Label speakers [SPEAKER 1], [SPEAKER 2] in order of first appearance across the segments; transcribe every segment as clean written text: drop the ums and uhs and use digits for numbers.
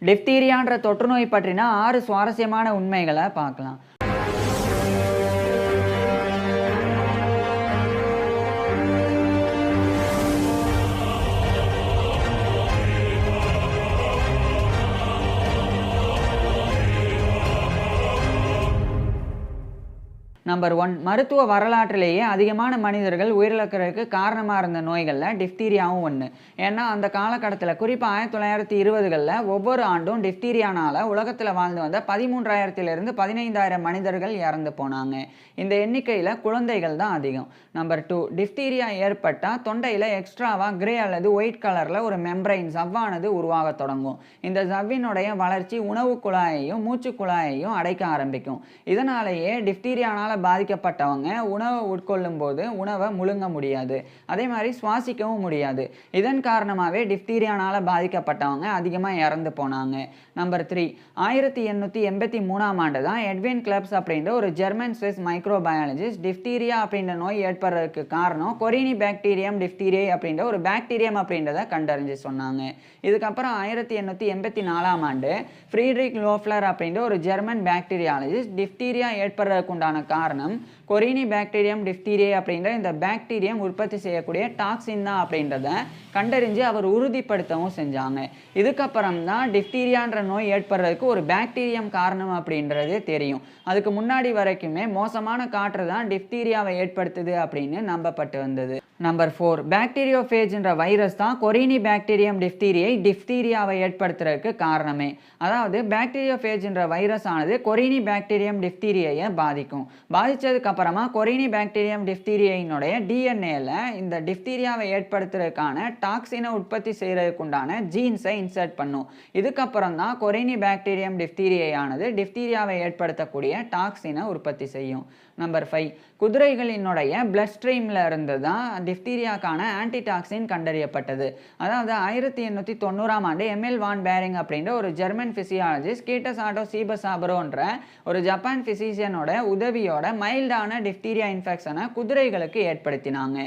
[SPEAKER 1] டிப்தீரியான்ற தொற்றுநோய் பற்றின 6 சுவாரஸ்யமான உண்மைகளை பார்க்கலாம். நம்பர் 1, மருத்துவ வரலாற்றிலேயே அதிகமான மனிதர்கள் உயிரிழக்கிறதுக்கு காரணமாக இருந்த நோய்களில் டிப்தீரியாவும் ஒன்று. ஏன்னா அந்த காலகட்டத்தில் குறிப்பாக 1920களில் ஒவ்வொரு ஆண்டும் டிப்தீரியானால் உலகத்தில் வாழ்ந்து வந்த 13,000 15,000 மனிதர்கள் இறந்து போனாங்க. இந்த எண்ணிக்கையில் குழந்தைகள் தான் அதிகம். நம்பர் 2, டிப்தீரியா ஏற்பட்டால் தொண்டையில் எக்ஸ்ட்ராவாக கிரே அல்லது ஒயிட் கலரில் ஒரு மெம்பரைன் சவ்வானது உருவாக தொடங்கும். இந்த சவ்வினுடைய வளர்ச்சி உணவு குழாயையும் மூச்சு குழாயையும் அடைக்க ஆரம்பிக்கும். இதனாலேயே டிப்தீரியானால் பாதிக்கப்பட்டவங்க உணவை உட்கொள்ளும் போது உணவை முழுங்க முடியாது, அதே மாதிரி சுவாசிக்கவும் முடியாது. இதன் காரணமாகவே டிப்தீரியானால் பாதிக்கப்பட்டவங்க அதிகமாக இறந்து போனாங்க. நம்பர் 3, 1883ஆம் ஆண்டு தான் எட்வின் கிளப்ஸ் அப்படின்ற ஒரு ஜெர்மன் ஸ்விஸ் மைக்ரோபயாலஜிஸ்ட் டிப்தீரியா அப்படின்ற நோய் ஏற்படுறதுக்கு காரணம் கொரினி பாக்டீரியம் டிப்தீரியை அப்படின்ற ஒரு பாக்டீரியம் அப்படின்றத கண்டறிஞ்சு சொன்னாங்க. இதுக்கப்புறம் 1884ஆம் ஆண்டு ஃப்ரீட்ரிக் லோஃப்லர் அப்படின்ற ஒரு ஜெர்மன் பாக்டீரியாலஜிஸ்ட் டிப்தீரியா ஏற்படுறதுக்கு உண்டான காரணம் கொரினி பாக்டீரியம் டிப்தீரியை அப்படின்ற இந்த பாக்டீரியம் உற்பத்தி செய்யக்கூடிய டாக்ஸின் தான் அப்படின்றத கண்டறிஞ்சு அவர் உறுதிப்படுத்தவும் செஞ்சாங்க. இதுக்கப்புறம் தான் டிப்தீரியான்ற நோய் ஏற்படுறதுக்கு ஒரு பாக்டீரியம் காரணம் அப்படின்றது தெரியும். அதுக்கு முன்னாடி வரைக்குமே மோசமான காற்று தான் டிப்தீரியாவை ஏற்படுத்துது அப்படின்னு நம்பப்பட்டு வந்தது. நம்பர் 4, பாக்டீரியோஃபேஜ்ன்ற வைரஸ் தான் கொரினி பாக்டீரியம் டிப்தீரியாவை ஏற்படுத்துறதுக்கு காரணமே. அதாவது பாக்டீரியோஃபேஜ்ன்ற வைரஸ் ஆனது கொரினி பாக்டீரியம் டிப்தீரியை பாதிக்கும். பாதிச்சதுக்கு அப்புறமா கொரினி பாக்டீரியம் டிப்தீரியையினுடைய டிஎன்ஏல இந்த டிப்தீரியாவை ஏற்படுத்துறதுக்கான டாக்ஸினை உற்பத்தி செய்யறதுக்கு உண்டான ஜீன்ஸை இன்சர்ட் பண்ணும். இதுக்கப்புறம் தான் கொரினி பாக்டீரியம் டிப்தீரியானது டிப்தீரியாவை ஏற்படுத்தக்கூடிய டாக்ஸினை உற்பத்தி செய்யும். நம்பர் 5, குதிரைகளினுடைய பிளட் ஸ்ட்ரீம்ல இருந்து தான் டிப்தீரியாக்கான ஆன்டிடாக்சின் கண்டறியப்பட்டது. அதாவது 1890ஆம் ஆண்டு எம்எல் வான் பேரிங் அப்படின்ற ஒரு ஜெர்மன் பிசியாலஜிஸ்ட் கீட்டஸ் ஆட்டோ சீபசாபரோன்ற ஒரு ஜப்பான் பிசிஷியனோட உதவியோட மைல்டான டிப்தீரியா இன்ஃபெக்ஷனை குதிரைகளுக்கு ஏற்படுத்தினாங்க.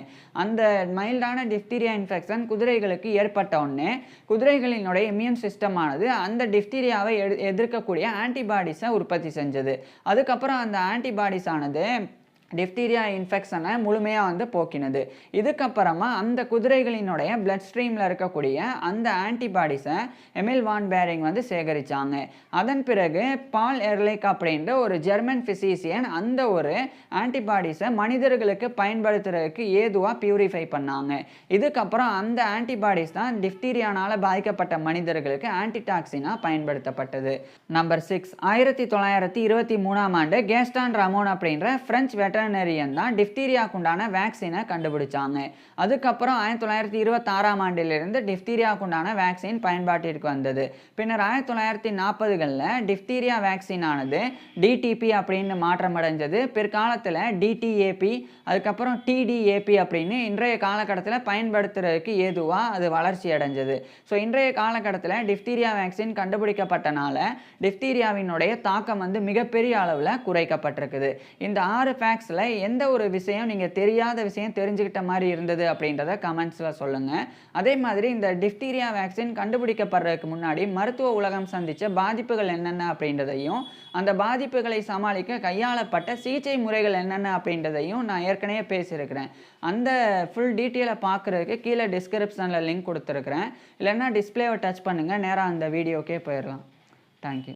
[SPEAKER 1] அந்த மைல்டான டிப்தீரியா இன்ஃபெக்ஷன் குதிரைகளுக்கு ஏற்பட்ட உடனே குதிரைகளினுடைய இம்யூன் சிஸ்டம் ஆனது அந்த டிப்தீரியாவை எதிர்க்கக்கூடிய ஆன்டிபாடிஸை உற்பத்தி செஞ்சது. அதுக்கப்புறம் அந்த ஆன்டிபாடிஸ் ஆனது டிப்தீரியா இன்ஃபெக்ஷனை முழுமையாக போக்கினது. இதுக்கப்புறமா அந்த குதிரைகளினுடைய பிளட் ஸ்ட்ரீமில் இருக்கக்கூடிய அந்த ஆன்டிபாடிஸை எமில் வான் பேரிங் சேகரித்தாங்க. அதன் பிறகு பால் எர்லைக் அப்படின்ற ஒரு ஜெர்மன் பிசிஷியன் அந்த ஒரு ஆன்டிபாடிஸை மனிதர்களுக்கு பயன்படுத்துறதுக்கு ஏதுவாக பியூரிஃபை பண்ணாங்க. இதுக்கப்புறம் அந்த ஆன்டிபாடிஸ் தான் டிப்தீரியானால் பாதிக்கப்பட்ட மனிதர்களுக்கு ஆன்டிடாக்சினாக பயன்படுத்தப்பட்டது. நம்பர் 6, 1923ஆம் ஆண்டு கேஸ்டான் ரமோன் அப்படின்ற பிரெஞ்சு வெட்டர்னரியன் தான் டிப்தீரியாவுக்கு உண்டான வேக்சினை கண்டுபிடிச்சாங்க. அதுக்கப்புறம் 1926ஆம் ஆண்டிலிருந்து டிப்தீரியாவுக்கு உண்டான வேக்சின் பயன்பாட்டிற்கு வந்தது. பின்னர் 1940களில் டிப்தீரியா வேக்சின் ஆனது டிடிபி அப்படின்னு மாற்றம் அடைஞ்சது. பிற்காலத்தில் டிடிஏபி, அதுக்கப்புறம் டிடிஏபி அப்படின்னு இன்றைய காலகட்டத்தில் பயன்படுத்துறதுக்கு ஏதுவாக அது வளர்ச்சி அடைஞ்சது. ஸோ இன்றைய காலகட்டத்தில் டிப்தீரியா வேக்சின் கண்டுபிடிக்கப்பட்டனால டிப்தீரியாவினுடைய தாக்கம் மிகப்பெரிய அளவில் குறைக்கப்பட்டிருக்குது. இந்த 6 ஃபேக்ட்ஸில் எந்த ஒரு விஷயம் நீங்கள் தெரியாத விஷயம் தெரிஞ்சுக்கிட்ட மாதிரி இருந்தது அப்படின்றத கமெண்ட்ஸில் சொல்லுங்கள். அதே மாதிரி இந்த டிப்தீரியா வேக்சின் கண்டுபிடிக்கப்படுறதுக்கு முன்னாடி மருத்துவ உலகம் சந்தித்த பாதிப்புகள் என்னென்ன அப்படின்றதையும் அந்த பாதிப்புகளை சமாளிக்க கையாளப்பட்ட சிகிச்சை முறைகள் என்னென்ன அப்படின்றதையும் நான் ஏற்கனவே பேசியிருக்கிறேன். அந்த ஃபுல் டீட்டெயிலை பார்க்குறதுக்கு கீழே டிஸ்கிரிப்ஷனில் லிங்க் கொடுத்துருக்குறேன். இல்லைன்னா டிஸ்பிளேவை டச் பண்ணுங்கள், நேராக அந்த வீடியோக்கே போயிடலாம். தேங்க்யூ.